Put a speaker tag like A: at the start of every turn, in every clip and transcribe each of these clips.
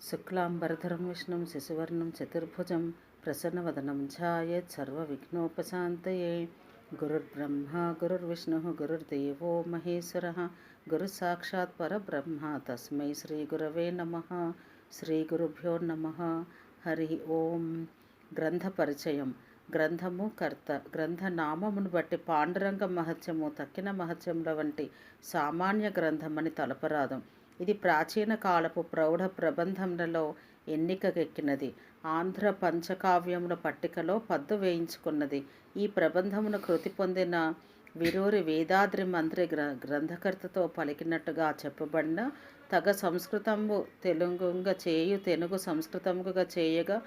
A: శుక్లాంబరధరం విష్ణుం శశివర్ణం చతుర్భుజం ప్రసన్నవదనం ఛాయేత్ సర్వవిఘ్నోపశాంతయే. గురుర్బ్రహ్మ గురుర్విష్ణుః గురుర్దేవో మహేశ్వరః గురుసాక్షాత్ పరబ్రహ్మ తస్మై శ్రీగురవే నమః. శ్రీగురుభ్యో నమః. హరి ఓం. గ్రంథ పరిచయం. గ్రంథము కర్త. గ్రంథ నామమును బట్టి పాండురంగ మహత్యము తక్కిన మహత్యముల వంటి సామాన్య గ్రంథమని తలపరాదు. ఇది ప్రాచీన కాలపు ప్రౌఢ ప్రబంధములలో ఎన్నికకెక్కినది. ఆంధ్ర పంచకావ్యముల పట్టికలో పద్దు వేయించుకున్నది. ఈ ప్రబంధమును కృతి పొందిన విరూరి వేదాద్రి మంత్రి గ్రంథకర్తతో పలికినట్టుగా చెప్పబడిన తగ సంస్కృతంబు తెలుగుంగ చేయు తెనుగు సంస్కృతముగా చేయగా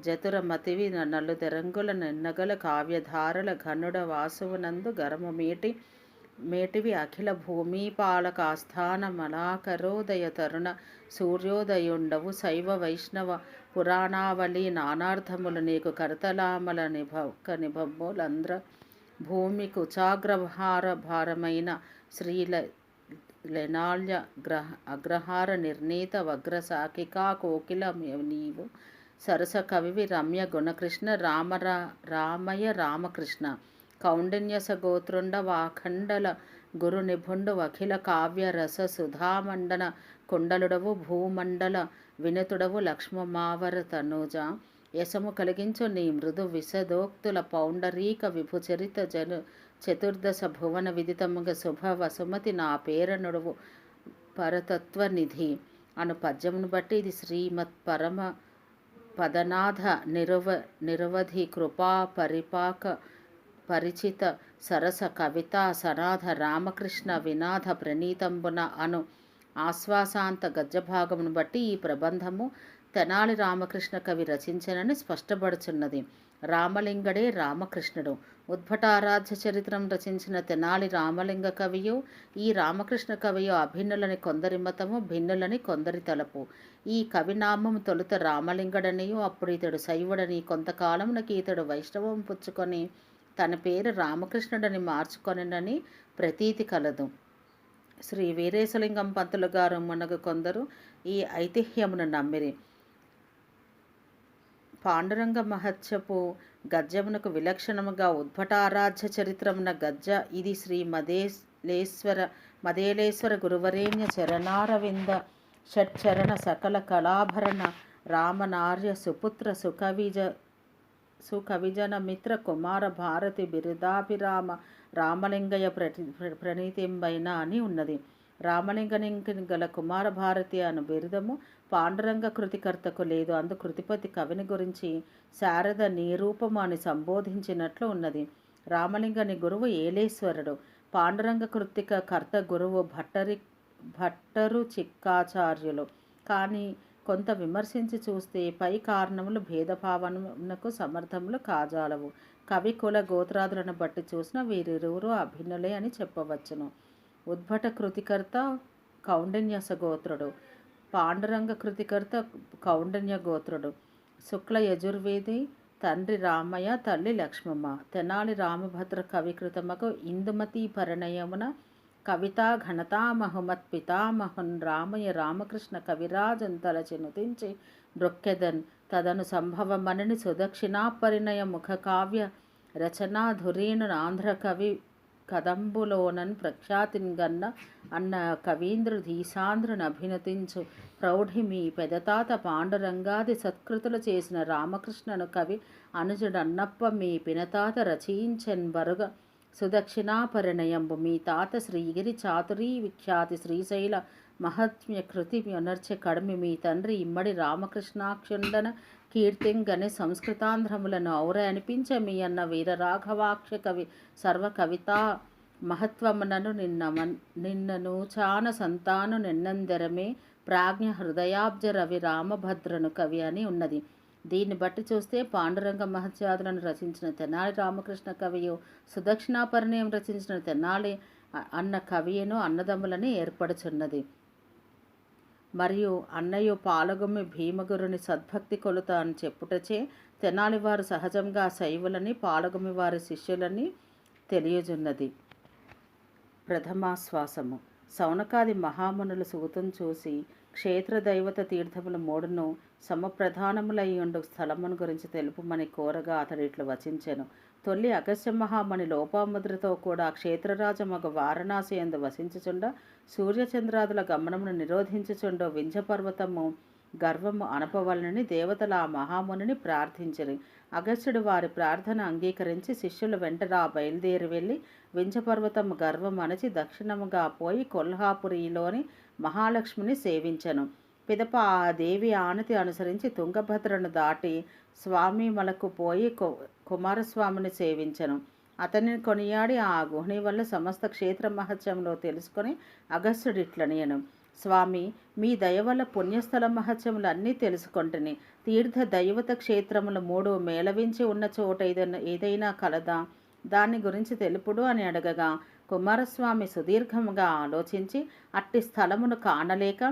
A: జతుర మతివి నలుదెరంగుల నిన్నగల కావ్యధారల ఘనుడ వాసువునందు గరము మేటివి అఖిల భూమిపాలకాస్థాన మలాకరోదయ తరుణ సూర్యోదయుండవు శైవ వైష్ణవ పురాణావళి నానార్థములు నీకు కరతలామల నిభములంధ్ర భూమి కుచాగ్రహార భారమైన లెనాల్య అగ్రహార నిర్ణీత వగ్రసాకికా కోకిల నీవు సరస కవివి రమ్య గుణకృష్ణ రామయ రామకృష్ణ కౌండిన్యస గోత్రుండ వాఖండల గురు నిభుండు అఖిల కావ్య రస సుధామండన కుండలుడవు భూమండల వినతుడవు లక్ష్మమావర తనూజ యశము కలిగించు నీ మృదు విశదోక్తుల పౌండరీక విభుచరిత చతుర్దశ భువన విదితముగ శుభ వసుమతి నా పేరనుడువు పరతత్వనిధి అను పద్యమును బట్టి ఇది శ్రీమత్ పరమ పదనాథ నిరవధి కృపా పరిపాక పరిచిత సరస కవిత సనాథ రామకృష్ణ వినాథ ప్రణీతంబున అను ఆశ్వాసాంత గద్యభాగమును బట్టి ఈ ప్రబంధము తెనాలి రామకృష్ణ కవి రచించనని స్పష్టపడుచున్నది. రామలింగడే రామకృష్ణుడు. ఉద్భటారాధ్య చరిత్రం రచించిన తెనాలి రామలింగ కవియు ఈ రామకృష్ణ కవియు అభిన్నులని కొందరి మతము, భిన్నులని కొందరి తలపు. ఈ కవినామము తొలుత రామలింగడనియు అప్పుడు ఇతడు శైవుడని, కొంతకాలమునకి ఇతడు వైష్ణవం పుచ్చుకొని తన పేరు రామకృష్ణుడని మార్చుకొనని ప్రతీతి కలదు. శ్రీ వీరేశలింగం పంతులు గారు మునగు కొందరు ఈ ఐతిహ్యమును నమ్మిరి. పాండురంగ మహత్యపు గద్యమునకు విలక్షణముగా ఉద్భటారాధ్య చరిత్రమున గద్య ఇది శ్రీ మదేలేశ్వర గురువరేణ్య చరణారవింద షట్చరణ సకల కళాభరణ రామనార్య సుపుత్ర సుకవిజన మిత్ర కుమార భారతి బిరుదాభిరామ రామలింగయ్య ప్రణీతింబైన అని ఉన్నది. రామలింగనికి గల కుమార భారతి అను బిరుదము పాండురంగ కృతికర్తకు లేదు. అందు కృతిపతి కవిని గురించి శారద నిరూపము అని సంబోధించినట్లు ఉన్నది. రామలింగని గురువు ఏలేశ్వరుడు. పాండురంగ కృతిక కర్త గురువు భట్టరు చిక్కాచార్యులు. కానీ కొంత విమర్శించి చూస్తే పై కారణములు భేదభావనకు సమర్థములు కాజాలవు. కవి కుల గోత్రాదులను బట్టి చూసిన వీరిరువురు అభిన్నులే అని చెప్పవచ్చును. ఉద్భట కృతికర్త కౌండిన్యస గోత్రుడు. పాండురంగ కృతికర్త కౌండిన్య గోత్రుడు. శుక్ల యజుర్వేది తండ్రి రామయ్య, తల్లి లక్ష్మమ్మ. తెనాలి రామభద్ర కవికృతమకు ఇందుమతి పరిణయమున కవితా ఘనతామహుమత్ పితామహున్ రామయ్య రామకృష్ణ కవిరాజన్ తలచి నుతించి బ్రొక్కెదన్ తదను సంభవమనని సుదక్షిణాపరిణయ ముఖ కావ్య రచనాధురీను ఆంధ్ర కవి కదంబులోనన్ ప్రఖ్యాతిన్గన్న అన్న కవీంద్రు ధీశాంధ్రుని అభినతించు ప్రౌఢి మీ పెదతాత పాండురంగాది సత్కృతులు చేసిన రామకృష్ణను కవి అనుజుడన్నప్ప మీ పినతాత రచయించెన్ బరుగ సుదక్షిణాపరిణయంబు మీ తాత శ్రీగిరి చాతురీ విఖ్యాతి శ్రీశైల మహాత్మ్య కృతి యొనర్చె కడమి మీ తండ్రి ఇమ్మడి రామకృష్ణాక్షుండన కీర్తింగని సంస్కృతాంధ్రములను ఔర అనిపించ మీ అన్న వీరరాఘవాక్ష కవి సర్వ కవితా మహత్వమునను నిన్నను చాన సంతాను నిన్నందెరమే ప్రాజ్ఞ హృదయాబ్జ రవి రామభద్రను కవి అని ఉన్నది. దీన్ని బట్టి చూస్తే పాండురంగ మహత్యాదులను రచించిన తెనాలి రామకృష్ణ కవియు సుదక్షిణాపరిణయం రచించిన తెనాలి అన్న కవియను అన్నదమ్ములని ఏర్పడుచున్నది. మరియు అన్నయ్య పాలగుమి భీమగురుని సద్భక్తి కొలుత అని చెప్పుటచే తెనాలి వారు సహజంగా శైవులని, పాలగుమి వారి శిష్యులని తెలియజున్నది. ప్రథమాశ్వాసము. శౌనకాది మహామునులు సూతును చూసి క్షేత్ర దైవత తీర్థములు మూడును సమప్రధానములయ్యుండు స్థలమును గురించి తెలుపుమని కోరగా అతడు ఇట్లు వచించెను. తొల్లి అగస్త్య మహామణి లోపాముద్రతో కూడా క్షేత్రరాజమగ వారణాసి యందు వసించుచుండ సూర్యచంద్రాదుల గమనమును నిరోధించుచుండో వింధ్యపర్వతము గర్వము అనపవలనని దేవతల ఆ మహామునిని ప్రార్థించిరి. అగస్త్యుడు వారి ప్రార్థన అంగీకరించి శిష్యులు వెంటరా బయలుదేరి వెళ్ళి వింధ్యపర్వతము గర్వం అణచి దక్షిణముగా పోయి కొల్హాపురిలోని మహాలక్ష్మిని సేవించెను. పిదప ఆ దేవి ఆనతి అనుసరించి తుంగభద్రను దాటి స్వామిమలకు పోయి కుమారస్వామిని సేవించెను. అతనిని కొనియాడి ఆ గుహని వల్ల సమస్త క్షేత్ర మహత్యంలో తెలుసుకొని అగస్త్యుడిట్లనియను. స్వామి, మీ దయ వల్ల పుణ్యస్థల మహత్యములు అన్నీ తెలుసుకొంటిని. తీర్థ దైవత క్షేత్రములు మూడు మేళవించి ఉన్న చోట ఏదైనా కలదా? దాని గురించి తెలుపుడు అని అడగగా కుమారస్వామి సుదీర్ఘముగా ఆలోచించి అట్టి స్థలమును కానలేక,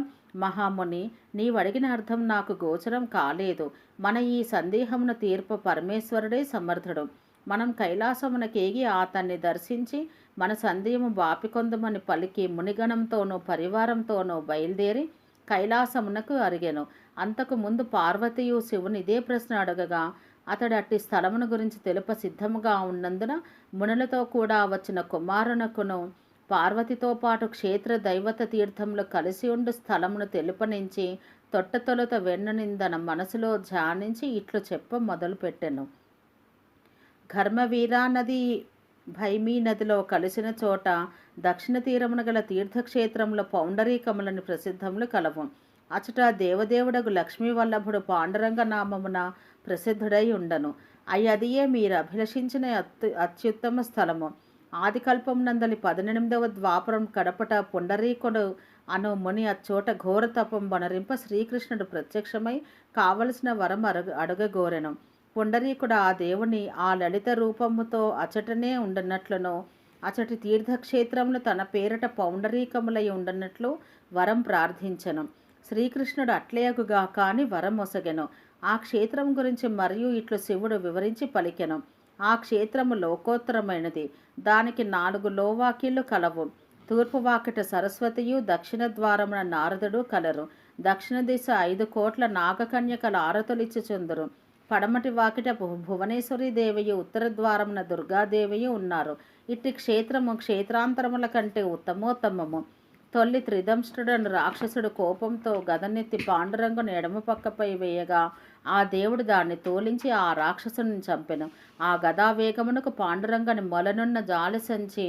A: మహాముని, నీవడిగిన అర్థం నాకు గోచరం కాలేదు. మన ఈ సందేహమును తీర్పు పరమేశ్వరుడే సమర్థుడు. మనం కైలాసమునకేగి అతన్ని దర్శించి మన సందేహము బాపికొందమని పలికి మునిగణంతోనూ పరివారంతోనూ బయలుదేరి కైలాసమునకు అరిగెను. అంతకు ముందు పార్వతీయు శివుని ఇదే ప్రశ్న అడగగా అతడు అట్టి స్థలమును గురించి తెలుప సిద్ధముగా ఉన్నందున మునులతో కూడా వచ్చిన కుమారునకును పార్వతితో పాటు క్షేత్ర దైవత తీర్థములు కలిసి ఉండు స్థలమును తెలుపనించి తొట్టతొలుత వెన్నునిందన మనసులో ధ్యానించి ఇట్లు చెప్ప మొదలుపెట్టెను. ఘర్మవీరా నది భైమీ నదిలో కలిసిన చోట దక్షిణ తీరమున గల తీర్థక్షేత్రముల పౌండరీకములని ప్రసిద్ధములు కలవు. అచట దేవదేవుడగు లక్ష్మీవల్లభుడు పాండురంగ నామమున ప్రసిద్ధుడై ఉండను. అయ్యదియే మీరు అభిలషించిన అత్యుత్తమ స్థలము. ఆదికల్పమునందలి 18వ ద్వాపరం కడపట పుండరీకుడు అను ముని అచ్చోట ఘోర తపం వనరింప శ్రీకృష్ణుడు ప్రత్యక్షమై కావలసిన వరం అడగగోరెను. పుండరీకుడు ఆ దేవుని ఆ లలిత రూపముతో అచటనే ఉండనట్లును అచటి తీర్థక్షేత్రములు తన పేరట పౌండరీకములై ఉండనట్లు వరం ప్రార్థించెను. శ్రీకృష్ణుడు అట్లేయగుగా కాని వరం ఒసగెను. ఆ క్షేత్రం గురించి మరియు ఇట్లు శివుడు వివరించి పలికెను. ఆ క్షేత్రము లోకోత్తరమైనది. దానికి 4 లోవాకిళ్ళు కలవు. తూర్పు వాకిట సరస్వతియు, దక్షిణ ద్వారమున నారదుడు కలరు. దక్షిణ దిశ 5 కోట్ల నాగకన్యకల ఆరతులిచ్చుచుందురు. పడమటి వాకిట భువనేశ్వరి దేవియు, ఉత్తర ద్వారమున దుర్గాదేవియు ఉన్నారు. ఇట్టి క్షేత్రము క్షేత్రాంతరముల కంటే ఉత్తమోత్తమము. తొల్లి త్రిదంష్టుడను రాక్షసుడు కోపంతో గదనెత్తి పాండురంగును ఎడమ పక్కపై వేయగా ఆ దేవుడు దాన్ని తోలించి ఆ రాక్షసుని చంపెను. ఆ గదావేగమునకు పాండురంగని మొలనున్న జాలి సంచి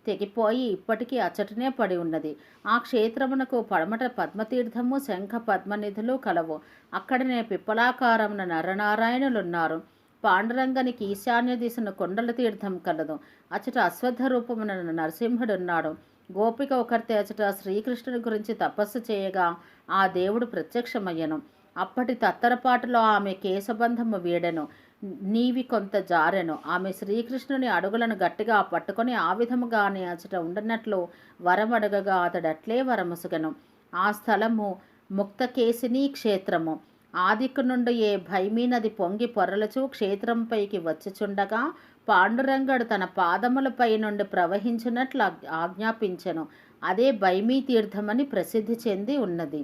A: తెగిపోయి ఇప్పటికీ అచ్చటనే పడి ఉన్నది. ఆ క్షేత్రమునకు పడమట పద్మతీర్థము, శంఖ పద్మనిధులు కలవు. అక్కడనే పిప్పలాకారమున నరనారాయణులున్నారు. పాండురంగనికి ఈశాన్య దిశను కొండల తీర్థం కలదు. అచ్చట అశ్వత్థ రూపమున నరసింహుడున్నాడు. గోపిక ఒకరితే అచట శ్రీకృష్ణుని గురించి తపస్సు చేయగా ఆ దేవుడు ప్రత్యక్షమయ్యను. అప్పటి తత్తరపాటులో ఆమె కేశబంధము వీడెను. నీవి కొంత జారెను. ఆమె శ్రీకృష్ణుని అడుగులను గట్టిగా పట్టుకొని ఆ విధముగానే అచట ఉండనట్లు వరమడగగా అతడట్లే వరముసుగను. ఆ స్థలము ముక్తకేశినీ క్షేత్రము. ఆదిక్కు నుండి ఏ భైమీ నది పొంగి పొరలచూ క్షేత్రంపైకి వచ్చిచుండగా పాండురంగడు తన పాదములపై నుండి ప్రవహించినట్లు ఆజ్ఞాపించెను. అదే భైమీ తీర్థమని ప్రసిద్ధి చెంది ఉన్నది.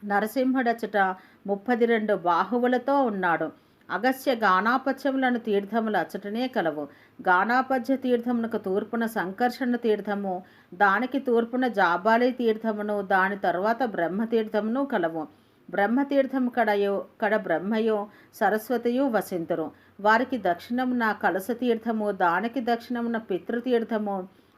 A: నరసింహుడచట 32 బాహువులతో ఉన్నాడు. అగస్త్య గానాపత్యములను తీర్థములు అచ్చటనే కలవు. గానాపత్య తీర్థమునకు తూర్పున సంకర్షణ తీర్థము, దానికి తూర్పున జాబాలి తీర్థమును, దాని తరువాత బ్రహ్మతీర్థమును కలవు. బ్రహ్మతీర్థము కడ బ్రహ్మయో సరస్వతియు వసింతురు. వారికి దక్షిణమున కలసతీర్థము, దానికి దక్షిణమున పితృతీర్థము,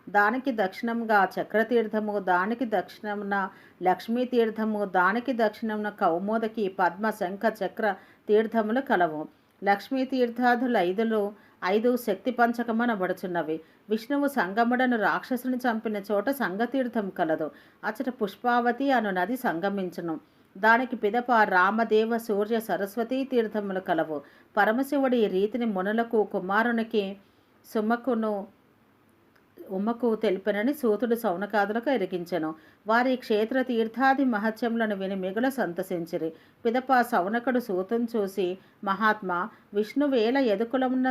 A: దానికి దక్షిణముగా చక్రతీర్థము, దానికి దక్షిణమున లక్ష్మీతీర్థము, దానికి దక్షిణమున కౌమోదకి, పద్మ, శంఖ, చక్ర తీర్థములు కలవు. లక్ష్మీ తీర్థాదులు 5 శక్తి పంచకమనబడుచున్నవి. విష్ణువు సంగముడను రాక్షసుని చంపిన చోట సంగతీర్థం కలదు. అచట పుష్పావతి అను నది సంగమించును. దానికి పిదప రామదేవ, సూర్య, సరస్వతీ తీర్థములు కలవు. పరమశివుడు ఈ రీతిని మునులకు కుమారునికి ఉమ్మకు తెలిపినని సూతుడు సౌనకాదులకు ఎరిగించెను. వారి క్షేత్ర తీర్థాది మహత్యములను విని మిగుల సంతసించిరి. పిదప సౌనకుడు సూతుని చూసి, మహాత్మా, విష్ణువేల ఎదుకులమున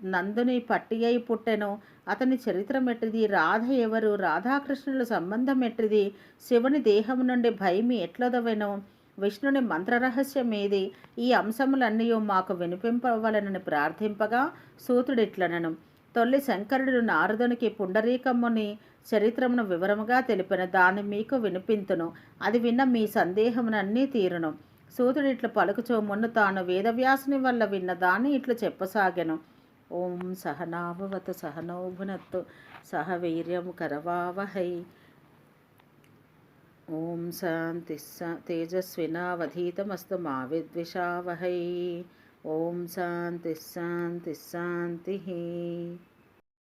A: నందుని పట్టి అయి పుట్టెను. అతని చరిత్ర మెట్టిది. రాధ ఎవరు? రాధాకృష్ణుల సంబంధం ఎట్టిది? శివుని దేహము నుండి భైమి ఎట్లొదవెను? విష్ణుని మంత్రరహస్యమేది? ఈ అంశములన్నీ మాకు వినిపింపవలనని ప్రార్థింపగా సూతుడిట్లనను. తొల్లి శంకరుడు నారదునికి పుండరీకమ్ముని చరిత్రమును వివరముగా తెలిపిన దాన్ని మీకు వినిపింతును. అది విన్న మీ సందేహమునన్నీ తీరును. సూతుడిట్లు పలుకుచో మున్ను తాను వేదవ్యాసుని వల్ల విన్న దాన్ని ఇట్లు చెప్పసాగెను. ఓం సహనాభవతు సహనౌ భునత్తు సహ వీర్యం కరవావహై. ఓం శాంతి తేజస్వినావధీతమస్తు మా విద్విషావహై. ఓం శాంతి శాంతి శాంతి.